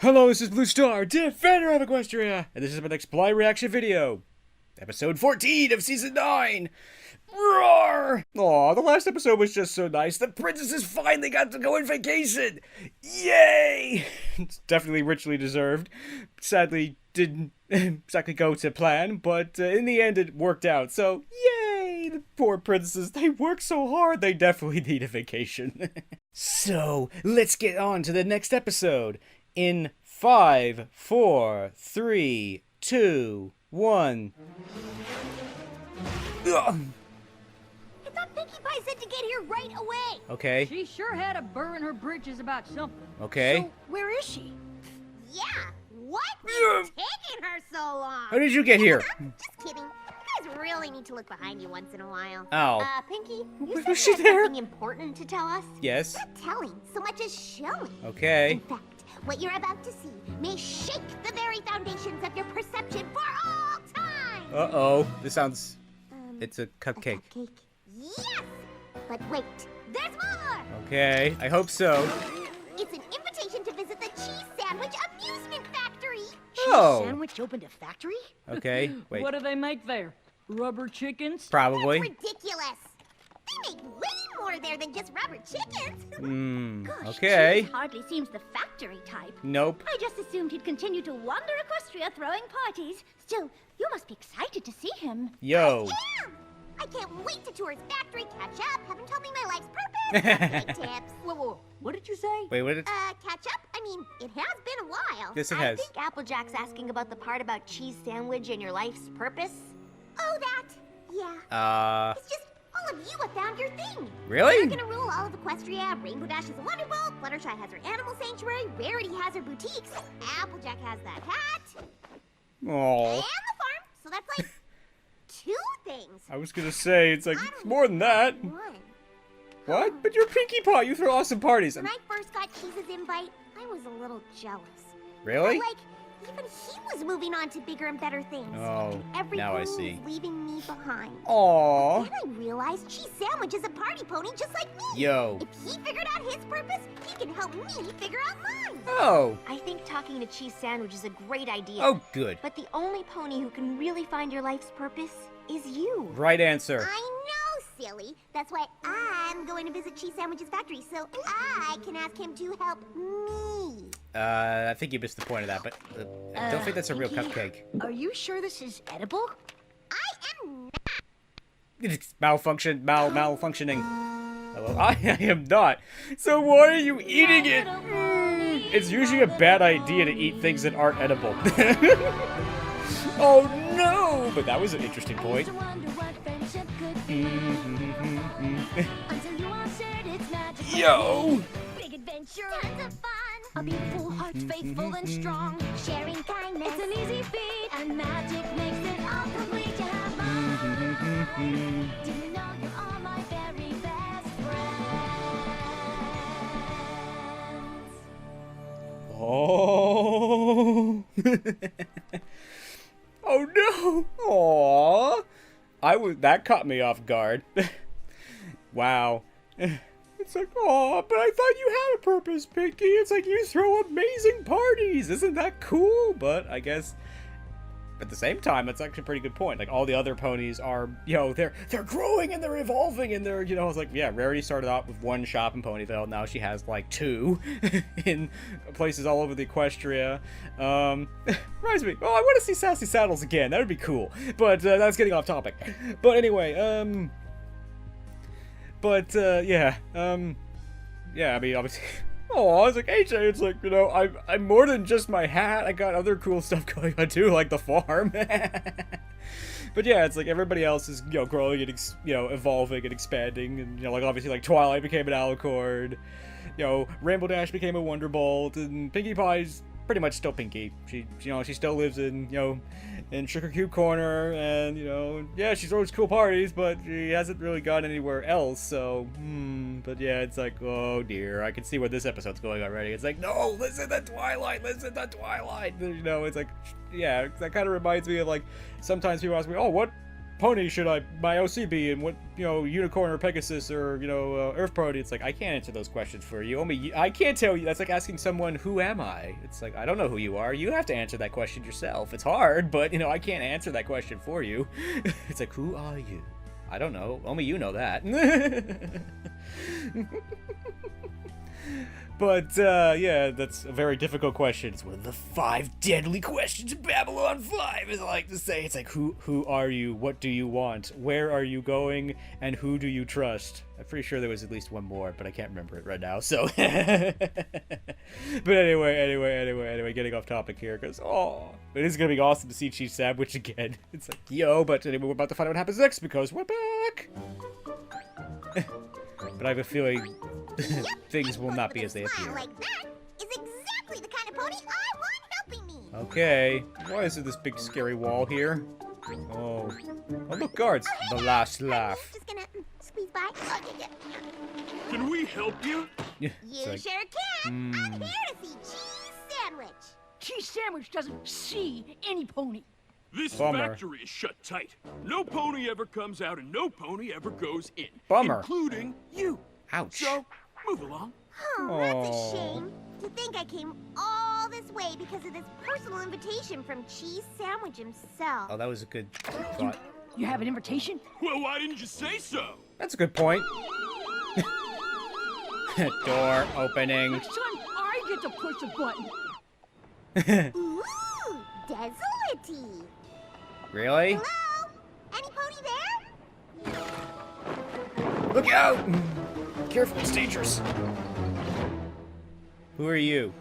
Hello, this is Blue Star, Defender of Equestria, and this is my next blind reaction video. Episode 14 of Season 9! Roar! Aw, the last episode was just so nice. The princesses finally got to go on vacation! Yay! It's definitely richly deserved. Sadly, didn't exactly go to plan, but in the end it worked out, so yay! The poor princesses, they work so hard, they definitely need a vacation. So, let's get on to the next episode. In 5, 4, 3, 2, 1. I thought Pinkie Pie said to get here right away. Okay. She sure had to burn her bridges about something. Okay. So, where is she? Yeah, what is taking her so long? How did you get here? Just kidding. You guys really need to look behind you once in a while. Oh. Pinkie, you Was said she you had there? something important to tell us? Yes. Not telling, so much as showing. Okay. In fact, what you're about to see may shake the very foundations of your perception for all time. Uh-oh. This sounds... It's a A cupcake. cupcake? Yes! But wait, there's more! Okay. I hope so. It's an invitation to visit the Cheese Sandwich Amusement Factory! Oh. Sandwich opened a factory? Okay. Wait. What do they make there? Rubber chickens? Probably. That's ridiculous! They make way more there than just rubber chickens! Gosh, Okay. Cheese hardly seems the factory type. Nope. I just assumed he'd continue to wander Equestria throwing parties. Still, you must be excited to see him. Yo. Damn! I can't wait to tour his factory, catch up, haven't told me my life's purpose, big tips. Whoa, what did you say? Wait, what did... Catch up? I mean, it has been a while. Yes, it I has. think Applejack's asking about the part about cheese sandwich and your life's purpose. Oh, that? Yeah. It's just all of you have found your thing. Really? You're gonna rule all of Equestria. Rainbow Dash is a wonderful. Fluttershy has her animal sanctuary. Rarity has her boutiques. Applejack has that hat. And Aw. the farm. So that's like 2 things. I was gonna say, it's like, it's more than that. One. What? But you're Pinkie Pie, you throw awesome parties. When I first got Cheese's invite, I was a little jealous. Really? But, like, even he was moving on to bigger and better things. Oh, And everything now I see. was leaving me behind. Aww. Then I realized Cheese Sandwich is a party pony just like me. Yo. If he figured out his purpose, he can help me figure out mine. Oh. I think talking to Cheese Sandwich is a great idea. Oh, good. But the only pony who can really find your life's purpose is you. Right answer. I know, silly. That's why I'm going to visit Cheese Sandwich's factory so I can ask him to help me. I think you missed the point of that, but I don't think that's a real Pinkie? cupcake. Are you sure this is edible? I am It's malfunctioning. Hello? I am not. So why are you eating it? It's usually a bad idea to eat things that aren't edible. Oh no! But that was an interesting point. Yo! Big adventure, tons of fun. A beautiful heart, faithful and strong. Sharing kindness, it's an easy feat, and magic makes it all complete. You have mine. Do you know you are my very best friends? Oh. Oh no! Aww. That caught me off guard. Wow. It's like, oh, but I thought you had a purpose, Pinkie. It's like you throw amazing parties. Isn't that cool? But I guess at the same time, it's actually a pretty good point. Like, all the other ponies are, you know, they're growing and they're evolving and they're, you know, it's like, yeah, Rarity started out with 1 shop in Ponyville. Now she has like 2 in places all over the Equestria. Reminds me, oh, I want to see Sassy Saddles again. That would be cool. But that's getting off topic. But anyway, yeah, I mean, obviously, oh, I was like, AJ, it's like, you know, I'm more than just my hat, I got other cool stuff going on too, like the farm. But yeah, it's like everybody else is, you know, growing and, evolving and expanding, and, you know, like, obviously, like, Twilight became an Alicorn, you know, Rainbow Dash became a Wonderbolt, and Pinkie Pie's pretty much still Pinkie. She still lives in, you know, in Sugar Cube Corner, and, you know, yeah, she's always cool parties, but she hasn't really gone anywhere else, so, but yeah, it's like, oh dear, I can see where this episode's going already. It's like, no, listen to Twilight, you know, it's like, yeah, that kind of reminds me of, like, sometimes people ask me, oh, what pony should my OC be, and what, you know, unicorn or Pegasus or, you know, Earth Pony? It's like, I can't answer those questions for you. I can't tell you. That's like asking someone, who am I? It's like, I don't know who you are. You have to answer that question yourself. It's hard, but, you know, I can't answer that question for you. It's like, who are you? I don't know. Only you know that. But, yeah, that's a very difficult question. It's one of the 5 deadly questions of Babylon 5, as I like to say. It's like, who are you? What do you want? Where are you going? And who do you trust? I'm pretty sure there was at least one more, but I can't remember it right now, so... But anyway, getting off topic here, because, it is going to be awesome to see Cheese Sandwich again. It's like, yo, but anyway, we're about to find out what happens next, because we're back! But I have a feeling things will not be as they appear. Like that is exactly the kind of pony I want helping me. Okay. Why is there this big scary wall here? Oh. Oh, look, guards. The last laugh. Just gonna squeeze by. Can we help you? You like, sure can. I'm here to see Cheese Sandwich. Cheese Sandwich doesn't see any pony. This Bummer. factory is shut tight. No pony ever comes out and no pony ever goes in. Bummer. Including you. Ouch. So, move along. Oh, that's Aw. a shame. To think I came all this way because of this personal invitation from Cheese Sandwich himself. Oh, that was a good thought. You have an invitation? Well, why didn't you say so? That's a good point. Door opening. Next time I get to push a button. Ooh, desolate-y. Really? Hello? Any pony there? Look out! Careful, it's dangerous. Who are you?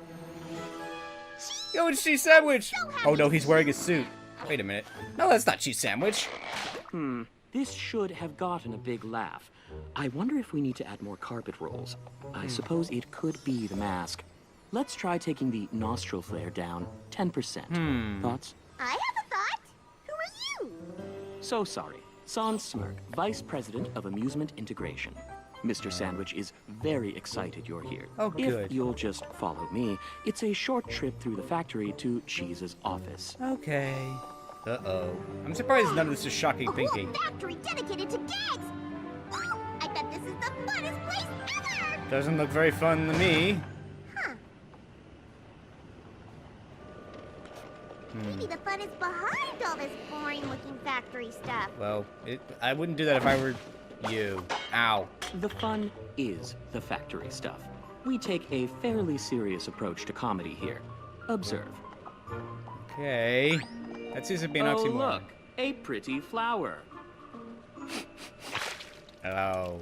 Yo, it's Cheese Sandwich! Oh no, he's wearing a suit. Wait a minute. No, that's not Cheese Sandwich. This should have gotten a big laugh. I wonder if we need to add more carpet rolls. I suppose it could be the mask. Let's try taking the nostril flare down 10%. Thoughts? I have a thought. Who are you? So sorry. Sans Smirk, Vice President of Amusement Integration. Mr. Sandwich is very excited you're here. Oh, good. If you'll just follow me, it's a short trip through the factory to Cheese's office. Okay. Uh-oh. I'm surprised none of this is shocking A thinking. whole factory dedicated to gags. Ooh, I bet this is the funnest place ever. Doesn't look very fun to me. Huh. Maybe the fun is behind all this boring-looking factory stuff. Well, I wouldn't do that if I were you. Ow. The fun is the factory stuff. We take a fairly serious approach to comedy here. Observe. Okay. That seems to be an Oh, oxymoron. look, a pretty flower. Hello.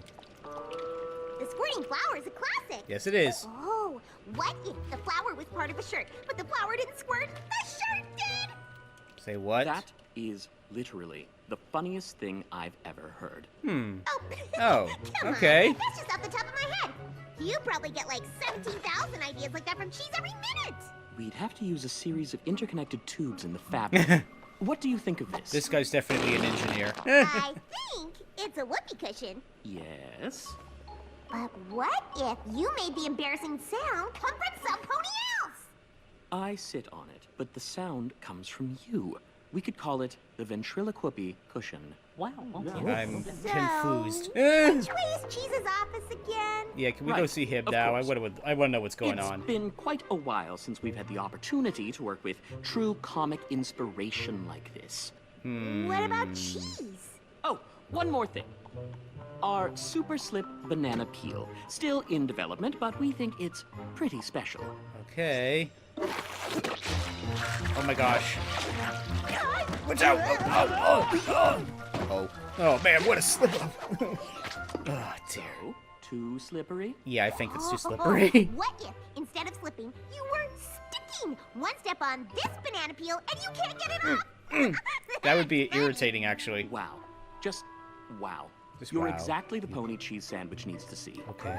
The squirting flower is a classic. Yes, it is. Oh, what if the flower was part of a shirt, but the flower didn't squirt, the shirt did? Say what? That is literally the funniest thing I've ever heard. Oh, Oh, come okay. on. That's just off the top of my head. You probably get like 17,000 ideas like that from Cheese every minute. We'd have to use a series of interconnected tubes in the fabric. What do you think of this? This guy's definitely an engineer. I think it's a whoopee cushion. Yes? But what if you made the embarrassing sound come from some pony else? I sit on it, but the sound comes from you. We could call it the ventriloquy cushion. Wow. I'm So, confused. which way is Cheese's office again? Yeah, can we go Right, see him of now? course. I want to know what's going It's on. been quite a while since we've had the opportunity to work with true comic inspiration like this. What about Cheese? Oh, one more thing. Our Super Slip Banana Peel. Still in development, but we think it's pretty special. Okay. Oh my gosh. Watch out! Oh man, what a slip up! Oh dear. Oh, too slippery? Yeah, I think it's too Oh, slippery. what if, instead of slipping, you were sticking? One step on this banana peel and you can't get it off. That would be irritating, actually. Wow. Just wow. Just You're wow. exactly the pony Cheese Sandwich needs to see. Okay,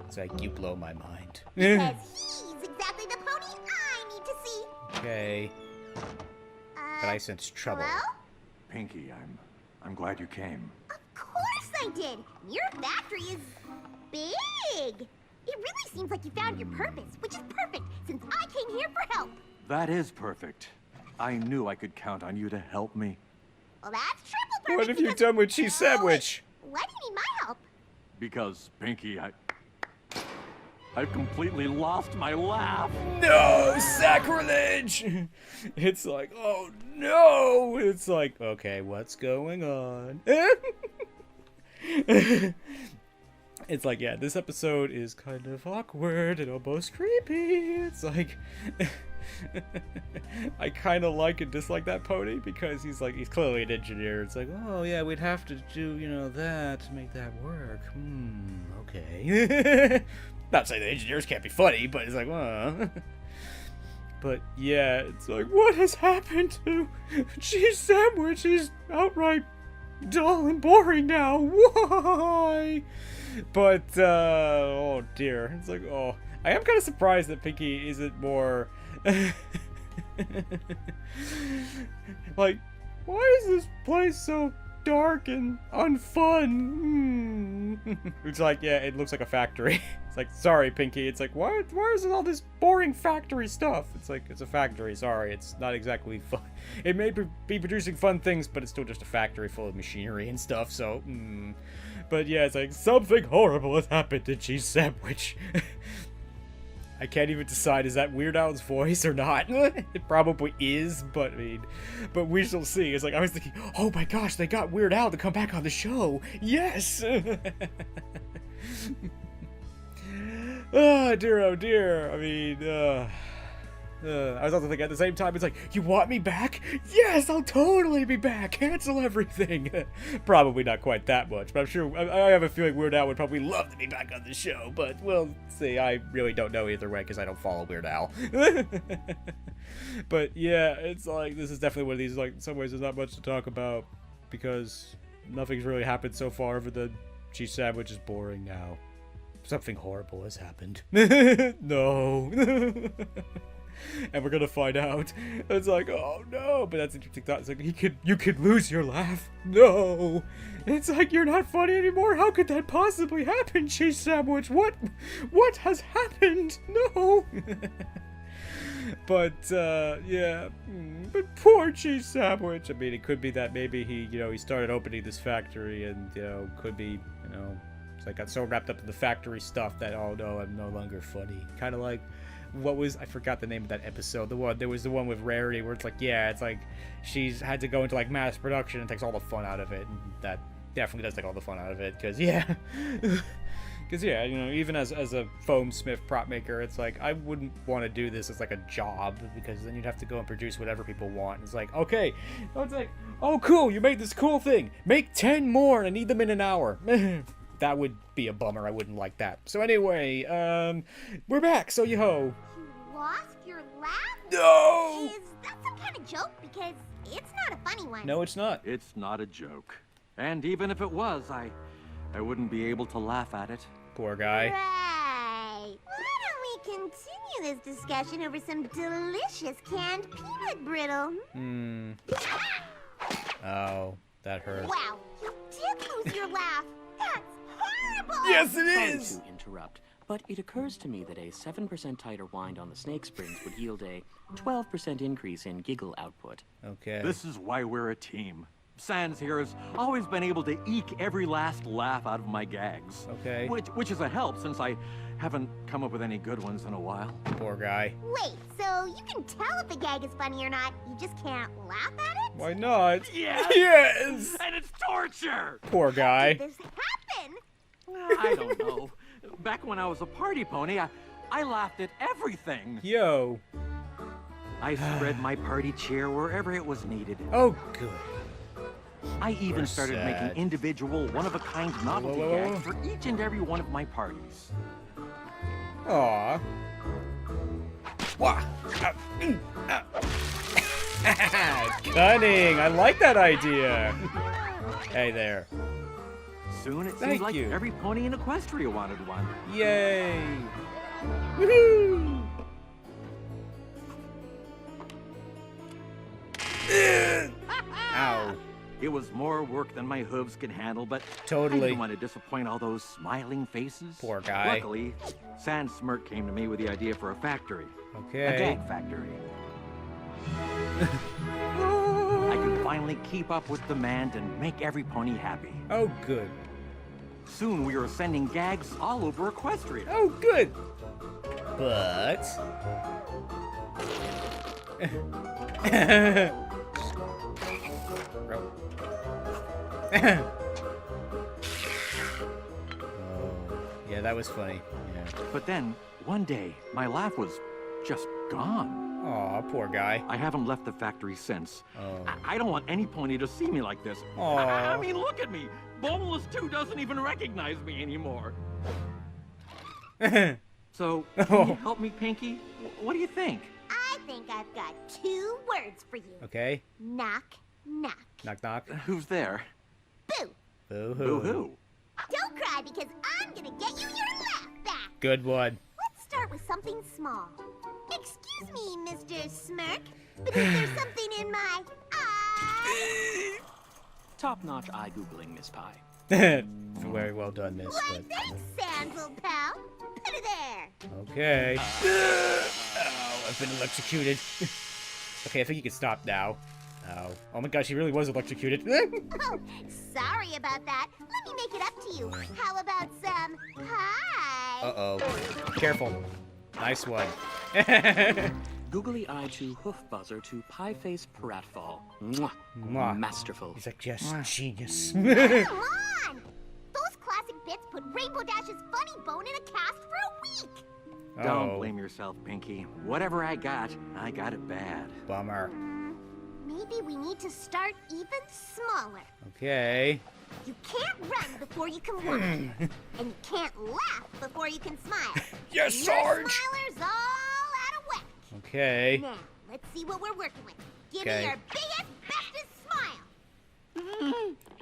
it's like you blow my mind. Because he's exactly the pony I need to see. Okay, but I sense trouble. Hello? Pinky, I'm glad you came. Of course I did. Your factory is big. It really seems like you found your purpose, which is perfect since I came here for help. That is perfect. I knew I could count on you to help me. Well, that's triple What have you done with cheese sandwich? Why do you need my help? Because, Pinky, I've completely lost my laugh. No, sacrilege! It's like, oh no! It's like, okay, what's going on? It's like, yeah, this episode is kind of awkward and almost creepy. It's like, I kind of like and dislike that pony because he's clearly an engineer. It's like, oh yeah, we'd have to do, you know, that to make that work. Okay. Not saying the engineers can't be funny, but it's like, But yeah, it's like, what has happened to cheese sandwich? He's outright dull and boring now. Why? But oh dear, it's like, oh, I am kind of surprised that Pinky isn't more like, why is this place so dark and unfun? It's like, yeah, it looks like a factory. It's like, sorry, Pinky. It's like, why is it all this boring factory stuff? It's like, it's a factory. Sorry, it's not exactly fun. It may be producing fun things, but it's still just a factory full of machinery and stuff. So, but yeah, it's like something horrible has happened to cheese sandwich. I can't even decide, is that Weird Al's voice or not? It probably is, but I mean, but we shall see. It's like, I was thinking, oh my gosh, they got Weird Al to come back on the show. Yes! Oh dear. I mean, I was also thinking at the same time, it's like, you want me back? Yes, I'll totally be back. Cancel everything. Probably not quite that much, but I'm sure, I have a feeling Weird Al would probably love to be back on the show, but we'll see. I really don't know either way because I don't follow Weird Al. But yeah, it's like, this is definitely one of these, like, in some ways there's not much to talk about because nothing's really happened so far other than cheese sandwich is boring now. Something horrible has happened. No. And we're gonna find out. It's like, oh no, but that's interesting thought. It's like, you could lose your laugh. No. It's like, you're not funny anymore. How could that possibly happen, cheese sandwich? What has happened? No. But yeah, but poor cheese sandwich. I mean, it could be that maybe he started opening this factory and could be, it's like got so wrapped up in the factory stuff that, oh no, I'm no longer funny. Kind of like, I forgot the name of that episode. There was the one with Rarity where it's like, yeah, it's like she's had to go into like mass production and takes all the fun out of it. And that definitely does take all the fun out of it, because yeah. Because yeah, even as a foam smith prop maker, it's like, I wouldn't want to do this as like a job, because then you'd have to go and produce whatever people want. It's like, okay, it's like, oh cool, you made this cool thing, make 10 more and I need them in an hour. That would be a bummer. I wouldn't like that. So anyway, we're back. So yo-ho. You lost your laugh? No! Is that some kind of joke? Because it's not a funny one. No, it's not. It's not a joke. And even if it was, I wouldn't be able to laugh at it. Poor guy. Right. Why don't we continue this discussion over some delicious canned peanut brittle? Oh, that hurt. Wow, you did lose your laugh. That's horrible. Yes, it Sorry is. to interrupt, but it occurs to me that a 7% tighter wind on the snake springs would yield a 12% increase in giggle output. Okay. This is why we're a team. Sans here has always been able to eke every last laugh out of my gags. Okay. Which is a help, since I haven't come up with any good ones in a while. Poor guy. Wait, so you can tell if the gag is funny or not, you just can't laugh at it? Why not? Yes! Yes! And it's torture! Poor guy. How did this happen? I don't know. Back when I was a party pony, I laughed at everything. Yo. I spread my party cheer wherever it was needed. Oh, good. I even We're started sad. making individual, one-of-a-kind novelty Whoa. gags for each and every one of my parties. Aw. Wah. Cunning. I like that idea. Hey there. Soon it Thank seemed like you. every pony in Equestria wanted one. Yay. Woohoo. Ow. It was more work than my hooves could handle, but I Totally. didn't want to disappoint all those smiling faces. Poor guy. Luckily, Sans Smirk came to me with the idea for a factory. A Okay. gag factory. I could finally finally keep up with demand and make every pony happy. Oh, good. Soon we are sending gags all over Equestria. Oh, good. But... yeah, that was funny. Yeah. But then, one day, my laugh was just gone. Aw, poor guy. I haven't left the factory since. Oh. I don't want any pony to see me like this. Aw. I mean, look at me. Boneless 2 doesn't even recognize me anymore. So, can you help me, Pinky? What do you think? I think I've got 2 words for you. Okay. Knock, knock. Knock, knock. Who's there? Boo! Boo-hoo. Boo-hoo. Don't cry because I'm gonna get you your laugh back. Good one. Let's start with something small. Excuse me, Mr. Smirk, but is there something in my eye? Top-notch eye googling, Miss Pie. Very well done, miss. Why, But... thanks, Sanzel, pal. Put it there. Okay. Oh, I've been electrocuted. Okay, I think you can stop now. Oh. Oh my gosh, he really was electrocuted. Oh, sorry about that. Let me make it up to you. How about some pie? Uh-oh. Careful. Nice one. Googly eye to hoof buzzer to pie face pratfall. Mwah. Mwah. Masterful. He's like, yes, genius. Come on! Those classic bits put Rainbow Dash's funny bone in a cast for a week. Don't blame yourself, Pinky. Whatever I got it bad. Bummer. Maybe we need to start even smaller. Okay. You can't run before you can walk. And you can't laugh before you can smile. Yes, Your Sarge! smiler's all out of whack. Okay. Now, let's see what we're working with. Give Okay. me your biggest, bestest smile.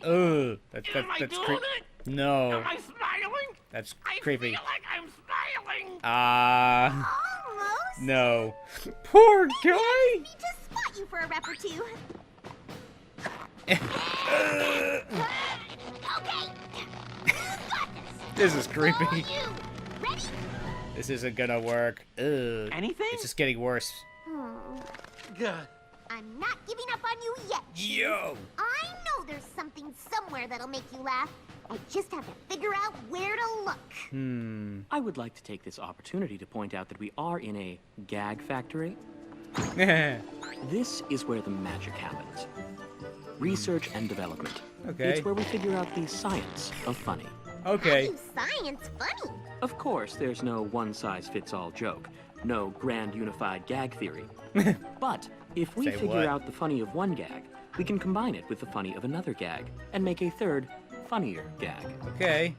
Ugh. That's Am I that's doing creepy. it? No. Am I smiling? That's I creepy. feel like I'm smiling. Almost. No. Poor guy! Need to spot you for a rep or two. Okay. Got This is creepy. All you. Ready? This isn't gonna work. Ugh. Anything? It's just getting worse. I'm not giving up on you yet. Yo! I know there's something somewhere that'll make you laugh. I just have to figure out where to look. I would like to take this opportunity to point out that we are in a gag factory. This is where the magic happens. Research and development. Okay. It's where we figure out the science of funny. Okay. How do science funny? Of course, there's no one-size-fits-all joke. No grand unified gag theory. But if we Say figure what? out the funny of one gag, we can combine it with the funny of another gag and make a third, funnier gag. Okay.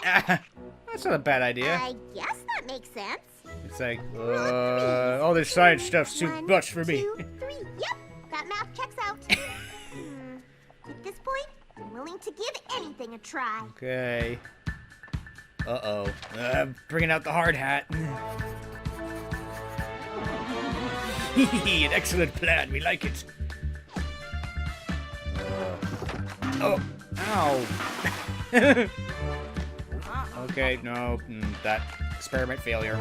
Ah, that's not a bad idea. I guess that makes sense. It's like, all this science stuff's too 1, much for me. 2, 3. Yep, that math checks out. At this point, I'm willing to give anything a try. Okay. Uh-oh. Bringing out the hard hat. An excellent plan. We like it. Oh. Ow. Okay, no. That experiment failure.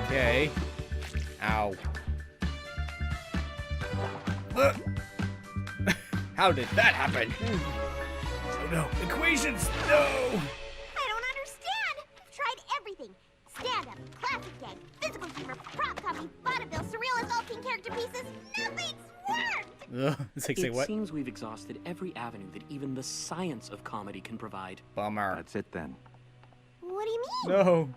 Okay. Ow. How did that happen? Oh no. Equations! No! I don't understand. I've tried everything. Stand-up, classic gag, physical humor, prop comedy, vaudeville, surrealist, all-teen character pieces. Nothing's worked! It's like, say It what? seems we've exhausted every avenue that even the science of comedy can provide. Bummer. That's it then. What do you mean? No.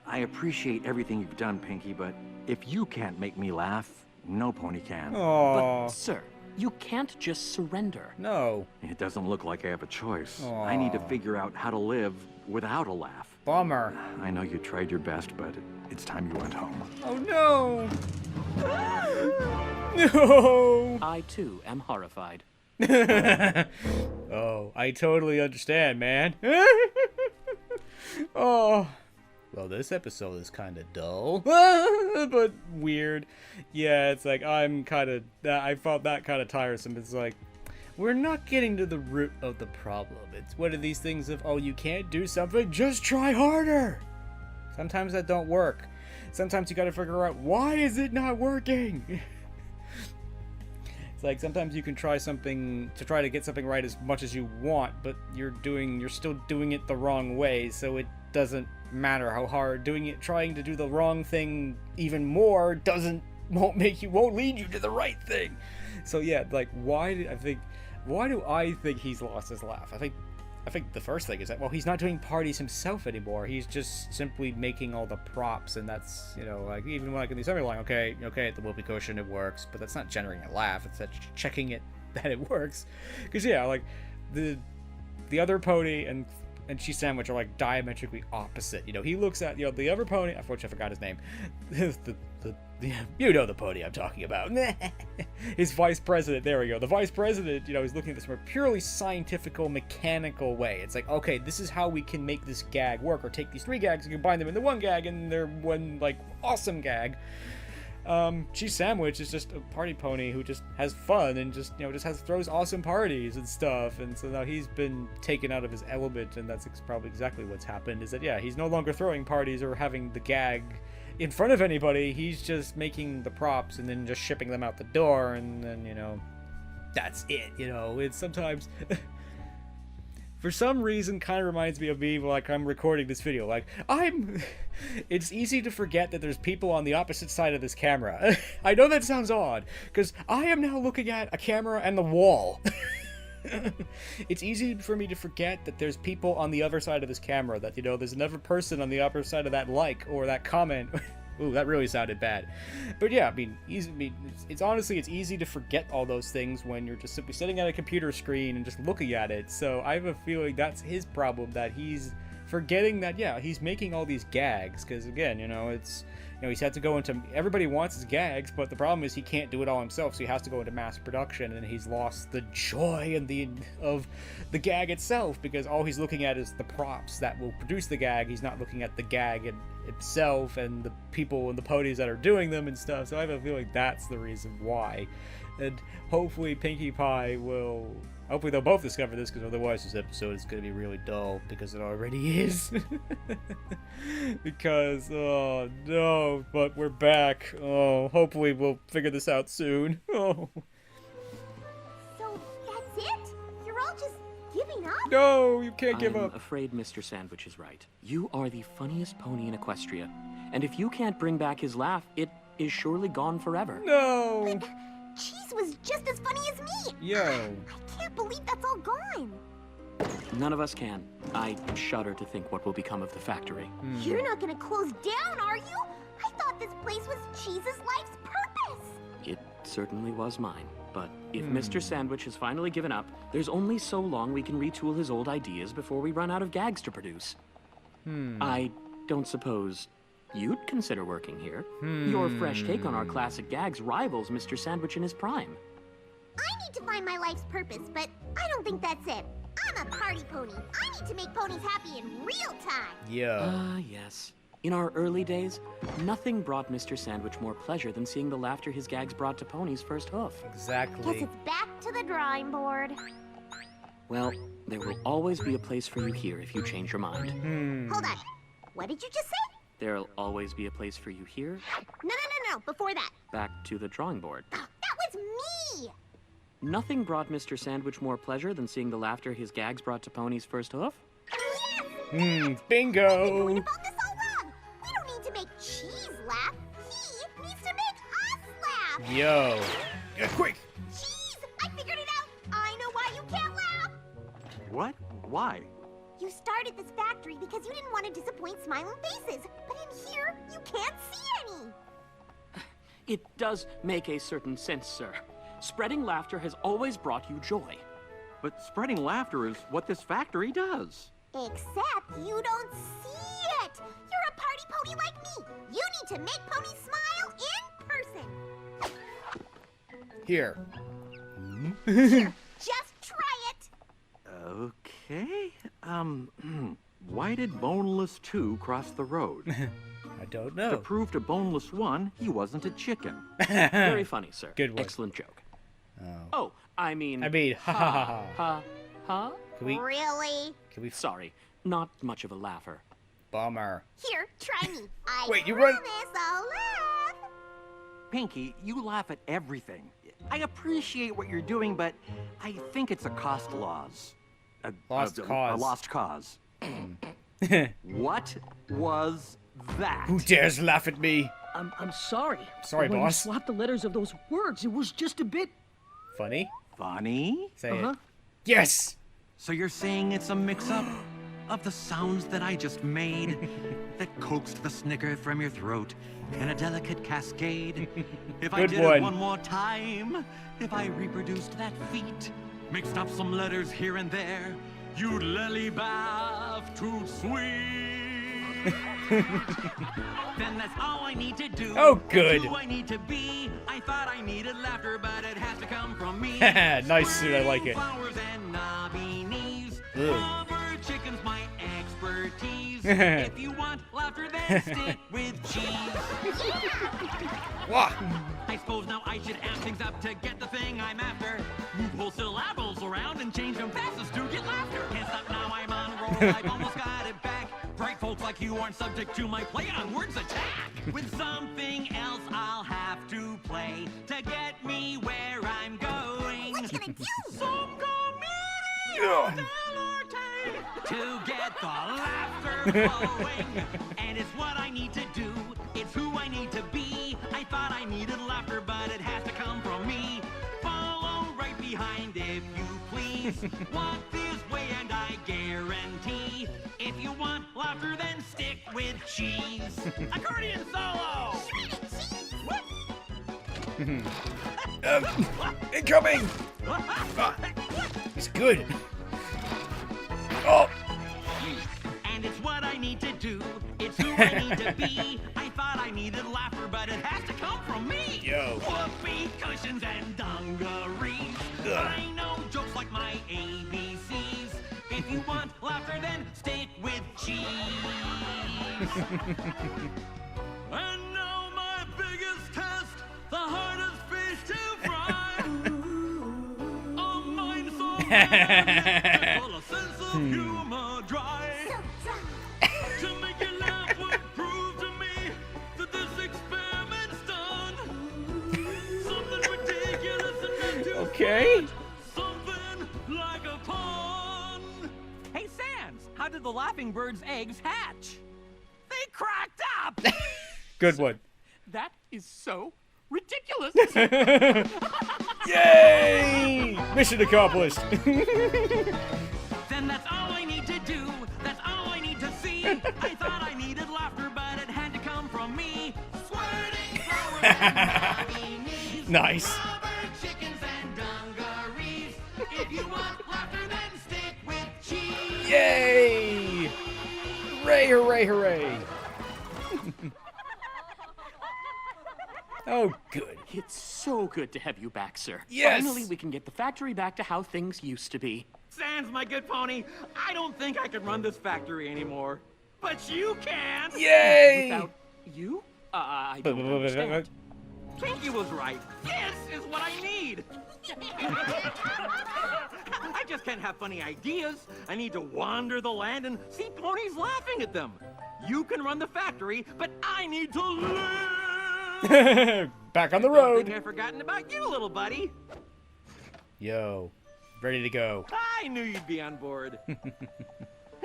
I appreciate everything you've done, Pinky, but if you can't make me laugh, no pony can. Oh. But, sir, you can't just surrender. No. It doesn't look like I have a choice. I need to Aw. figure out how to live without a laugh. Bummer. I know you tried your best, but it's time you went home. Oh no. No. I, too, am horrified. Oh, I totally understand, man. Oh. Well, this episode is kind of dull, but weird. Yeah, it's like I found that kind of tiresome. It's like we're not getting to the root of the problem. It's one of these things of, oh, you can't do something, just try harder. Sometimes that don't work. Sometimes you got to figure out why is it not working. like sometimes you can try something to try to get something right as much as you want, but you're still doing it the wrong way, so it doesn't matter how hard trying to do the wrong thing even more won't lead you to the right thing. So yeah, like why do I think he's lost his laugh? I think the first thing is that, well, he's not doing parties himself anymore. He's just simply making all the props, and that's, you know, like, even when I can do something like, okay, at the whoopee cushion, it works, but that's not generating a laugh. It's that checking it that it works. Because, yeah, like, the other pony and Cheese Sandwich are, like, diametrically opposite. You know, he looks at, you know, the other pony, unfortunately I forgot his name, you know the pony I'm talking about. His vice president, there we go. The vice president, you know, is looking at this from a purely scientifical, mechanical way. It's like, okay, this is how we can make this gag work, or take these 3 gags and combine them into one gag, and they're one, like, awesome gag. Cheese Sandwich is just a party pony who just has fun and just, you know, throws awesome parties and stuff, and so now he's been taken out of his element, and that's probably exactly what's happened, is that, yeah, he's no longer throwing parties or having the gag in front of anybody. He's just making the props and then just shipping them out the door, and then, you know, that's it. You know, it's sometimes for some reason kind of reminds me of me, like, I'm recording this video, like, it's easy to forget that there's people on the opposite side of this camera. I know that sounds odd, because I am now looking at a camera and the wall. It's easy for me to forget that there's people on the other side of this camera, that, you know, there's another person on the upper side of that like or that comment. Ooh, that really sounded bad. But yeah, I mean, it's honestly, it's easy to forget all those things when you're just simply sitting at a computer screen and just looking at it. So I have a feeling that's his problem, that he's forgetting that, yeah, he's making all these gags, because again, you know, he's had to go into, everybody wants his gags, but the problem is he can't do it all himself, so he has to go into mass production, and he's lost the joy and of the gag itself, because all he's looking at is the props that will produce the gag. He's not looking at the gag itself and the people and the ponies that are doing them and stuff. So I have a feeling that's the reason why, and hopefully Pinkie Pie will. Hopefully they'll both discover this, because otherwise this episode is going to be really dull, because it already is. Because, oh no, but we're back. Oh, hopefully we'll figure this out soon. Oh. So, that's it? You're all just giving up? No, you can't give up. I'm afraid Mr. Sandwich is right. You are the funniest pony in Equestria, and if you can't bring back his laugh, it is surely gone forever. No! Cheese was just as funny as me! Yo. I can't believe that's all gone! None of us can. I shudder to think what will become of the factory. You're not gonna close down, are you? I thought this place was Cheese's life's purpose! It certainly was mine. But if Mr. Sandwich has finally given up, there's only so long we can retool his old ideas before we run out of gags to produce. I don't suppose you'd consider working here. Your fresh take on our classic gags rivals Mr. Sandwich in his prime. I need to find my life's purpose, but I don't think that's it. I'm a party pony. I need to make ponies happy in real time. Yeah. Yes. In our early days, nothing brought Mr. Sandwich more pleasure than seeing the laughter his gags brought to Pony's first hoof. Exactly. Guess it's back to the drawing board. Well, there will always be a place for you here if you change your mind. Hold on. What did you just say? There'll always be a place for you here. No. Before that. Back to the drawing board. That was me! Nothing brought Mr. Sandwich more pleasure than seeing the laughter his gags brought to Pony's first hoof. Yes! Bingo! I've been about this all wrong. We don't need to make Cheese laugh. He needs to make us laugh. Yo. Yeah, quick! Cheese! I figured it out. I know why you can't laugh. What? Why? You started this factory because you didn't want to disappoint smiling faces. But in here, you can't see any. It does make a certain sense, sir. Spreading laughter has always brought you joy. But spreading laughter is what this factory does. Except you don't see it. You're a party pony like me. You need to make ponies smile in person. Here. Just try it. Okay. Why did Boneless 2 cross the road? I don't To know. prove to Boneless 1 he wasn't a chicken. Very funny, sir. Good one. Excellent joke. Oh. Oh, I mean, ha ha ha ha. ha. Can we? Really? Can we? Sorry, not much of a laugher. Bummer. Here, try me. I Wait, you promise run- I'll laugh. Pinky, you laugh at everything. I appreciate what you're doing, but I think it's a cost loss. Lost A cause. lost cause. What was that? Who dares laugh at me? I'm sorry. Sorry, when boss. you swapped the letters of those words, it was just a bit... Funny? Funny? Say it. Yes! So you're saying it's a mix-up of the sounds that I just made that coaxed the snicker from your throat in a delicate cascade? If I Good did one. it one more time, if I reproduced that feat, mixed up some letters here and there, you'd lily-bath too sweet. Then that's all I need to do. Oh, good. That's who I need to be. I thought I needed laughter, but it has to come from me. Nice suit, I like it. Flowers and knobby knees. Ugh. Rubber chicken's my expertise. If you want laughter, then stick with cheese. Wah! I suppose now I should amp things up to get the thing I'm after. Move whole syllables around and change them fastest to get laughter. Can't stop now, I'm on a roll. I've almost got it back. Bright folks like you aren't subject to my play on words attack. With something else I'll have to play to get me where I'm going. What you gonna do? Some comedian to get the laughter flowing. And it's what I need to do. It's who I need to be. I thought I needed laughter, but it has to come from me. Follow right behind if you please. Walk this way and I guarantee. If you want laughter, then stick with cheese. Accordion solo! Incoming! It's good. Oh! And it's what I need to do. It's who I need to be. I thought I needed laughter, but it has to come from me. Yo. Whoopee cushions and dungarees. I know jokes like my ABCs. If you want laughter, then stick with cheese. And now my biggest test, the hardest fish to fry. A mind so bad, full of sense of humor dry. To make you laugh would prove to me that this experiment's done. Something ridiculous and meant to Okay. something like a pun. Hey, Sans, how did the laughing bird's eggs hatch? They cracked up. Good one. That is so ridiculous. Yay! Mission accomplished. Then that's all I need to do. That's all I need to see. I thought I needed laughter, but it had to come from me. Squirting flowers and knobby knees. Nice. Rubber chickens and dungarees. If you want laughter, then stick with cheese. Yay! Hooray, hooray, hooray. Oh, good. It's so good to have you back, sir. Yes! Finally, we can get the factory back to how things used to be. Sans, my good pony, I don't think I can run this factory anymore. But you can! Yay! Without you? I don't understand. Pinky was right. This is what I need. I just can't have funny ideas. I need to wander the land and see ponies laughing at them. You can run the factory, but I need to live. Back on the Don't road. think I've forgotten about you, little buddy. Yo, ready to go. I knew you'd be on board.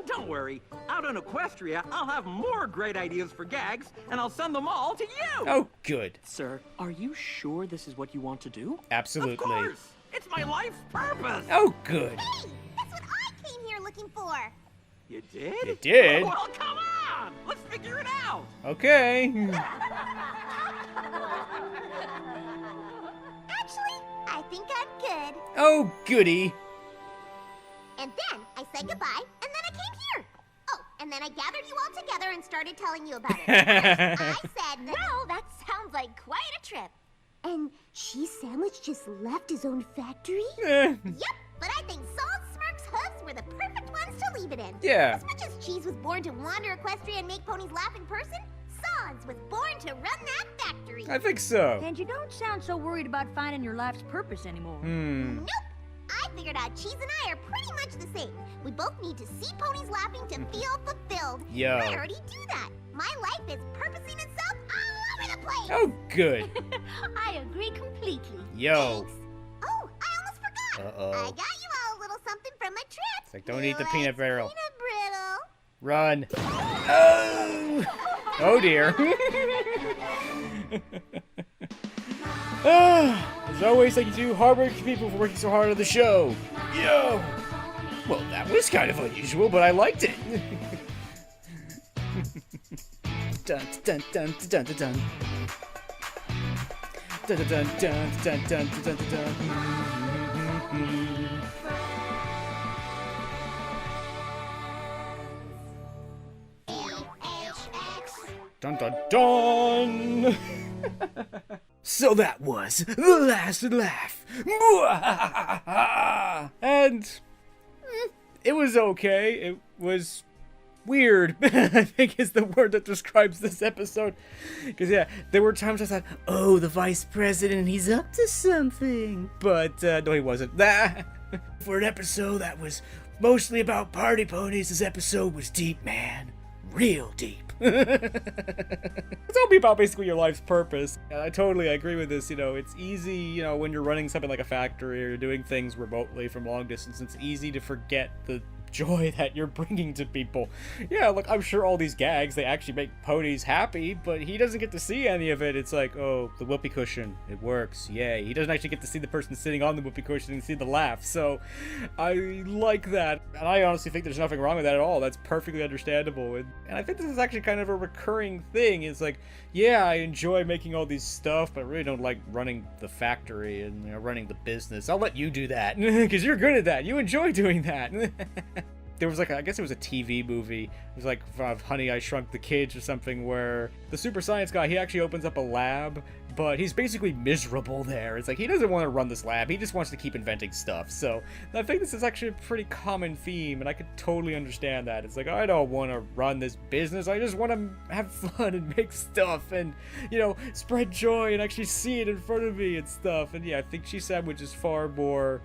Don't worry. Out in Equestria, I'll have more great ideas for gags, and I'll send them all to you. Oh, good. Sir, are you sure this is what you want to do? Absolutely. Of course. It's my life's purpose. Oh, good. Hey, that's what I came here looking for. You did? You did? Well, come on. Let's figure it out. Okay. Actually, I think I'm good. Oh, goody. And then I said goodbye, and then I came here. Oh, and then I gathered you all together and started telling you about it. First, I said, Well, that sounds like quite a trip. and Cheese Sandwich just left his own factory? Eh, Yep, but I think Salt Smirk's hooves were the perfect ones to leave it in. Yeah. As much as Cheese was born to wander Equestria and make ponies laugh in person, Sans was born to run that factory. I think so. And you don't sound so worried about finding your life's purpose anymore. Nope. I figured out Cheese and I are pretty much the same. We both need to see ponies laughing to feel fulfilled. Yo. I already do that. My life is purposing itself all over the place. Oh, good. completely. Yo. Thanks. Oh, I almost forgot. Uh-oh. I got you all a little something from my trip. It's like, don't eat the peanut brittle. Peanut brittle. Run. Oh! Oh dear. As always, thank you to hardworking people for working so hard on the show. Yo! Well, that was kind of unusual, but I liked it. Dun dun dun dun dun dun. Dun dun dun dun dun dun dun dun dun. Dun dun dun! So that was the last laugh. And it was okay. It was weird, I think is the word that describes this episode. Because, yeah, there were times I thought, oh, the vice president, he's up to something. But, no, he wasn't. For an episode that was mostly about party ponies, this episode was deep, man. Real deep. It's all about basically your life's purpose. And I totally agree with this. You know, it's easy, you know, when you're running something like a factory or you're doing things remotely from long distance, it's easy to forget the joy that you're bringing to people. Yeah, look, I'm sure all these gags, they actually make ponies happy, but he doesn't get to see any of it. It's like, oh, the whoopee cushion, it works, yay. He doesn't actually get to see the person sitting on the whoopee cushion and see the laugh, so I like that. And I honestly think there's nothing wrong with that at all. That's perfectly understandable. And I think this is actually kind of a recurring thing. It's like, yeah, I enjoy making all these stuff, but I really don't like running the factory and, you know, running the business. I'll let you do that, because you're good at that. You enjoy doing that. There was like, I guess it was a TV movie. It was like Honey, I Shrunk the Kids or something, where the super science guy, he actually opens up a lab, but he's basically miserable there. It's like, he doesn't want to run this lab. He just wants to keep inventing stuff. So I think this is actually a pretty common theme, and I could totally understand that. It's like, I don't want to run this business. I just want to have fun and make stuff and, you know, spread joy and actually see it in front of me and stuff. And yeah, I think Cheese Sandwich is far more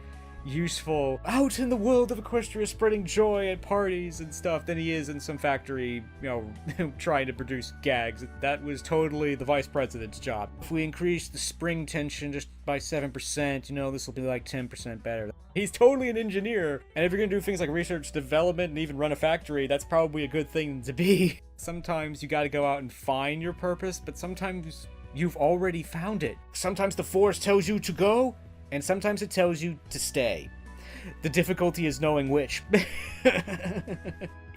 useful out in the world of Equestria spreading joy at parties and stuff than he is in some factory, you know, trying to produce gags. That was totally the vice president's job. If we increase the spring tension just by 7%, you know, this will be like 10% better. He's totally an engineer, and if you're gonna do things like research, development, and even run a factory, that's probably a good thing to be. Sometimes you gotta go out and find your purpose, but sometimes you've already found it. Sometimes the force tells you to go, and sometimes it tells you to stay. The difficulty is knowing which.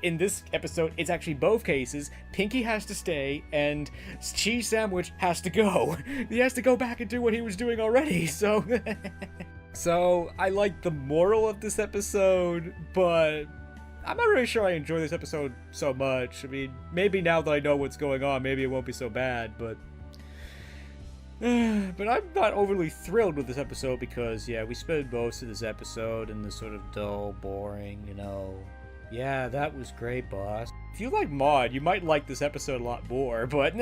In this episode, it's actually both cases. Pinky has to stay, and Cheese Sandwich has to go. He has to go back and do what he was doing already, so... So, I like the moral of this episode, but I'm not really sure I enjoy this episode so much. I mean, maybe now that I know what's going on, maybe it won't be so bad, but I'm not overly thrilled with this episode because, yeah, we spent most of this episode in this sort of dull, boring, you know, yeah, that was great, boss. If you like mod, you might like this episode a lot more, but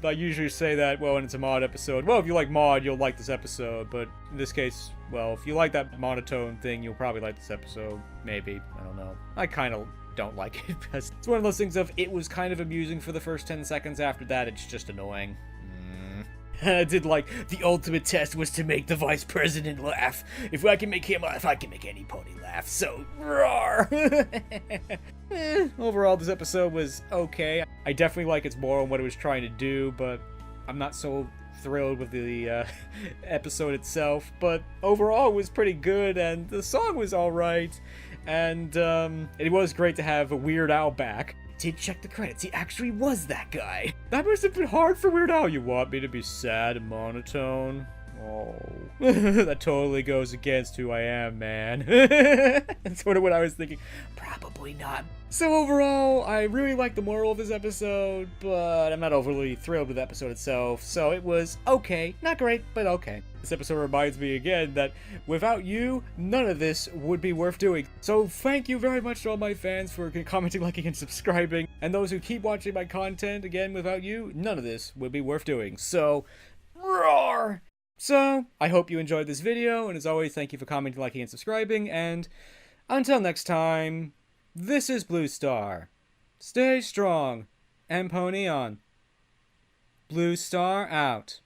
I usually say that, well, when it's a mod episode, well, if you like mod, you'll like this episode, but in this case, well, if you like that monotone thing, you'll probably like this episode, maybe, I don't know. I kind of don't like it, because it's one of those things of, it was kind of amusing for the first 10 seconds, after that, it's just annoying. I did like, the ultimate test was to make the vice president laugh. If I can make him laugh, I can make any pony laugh, so roar! Overall, this episode was okay. I definitely like its moral and what it was trying to do, but I'm not so thrilled with the episode itself. But overall, it was pretty good, and the song was alright, and it was great to have a Weird Al back. Did check the credits, he actually was that guy. That must have been hard for Weird Al. You want me to be sad and monotone? Oh, that totally goes against who I am, man. That's sort of what I was thinking. Probably not. So overall, I really like the moral of this episode, but I'm not overly thrilled with the episode itself, so it was okay. Not great, but okay. This episode reminds me again that without you, none of this would be worth doing. So thank you very much to all my fans for commenting, liking, and subscribing, and those who keep watching my content. Again, without you, none of this would be worth doing. So, roar! So, I hope you enjoyed this video, and as always, thank you for commenting, liking, and subscribing, and until next time, this is Blue Star. Stay strong, and pony on. Blue Star out.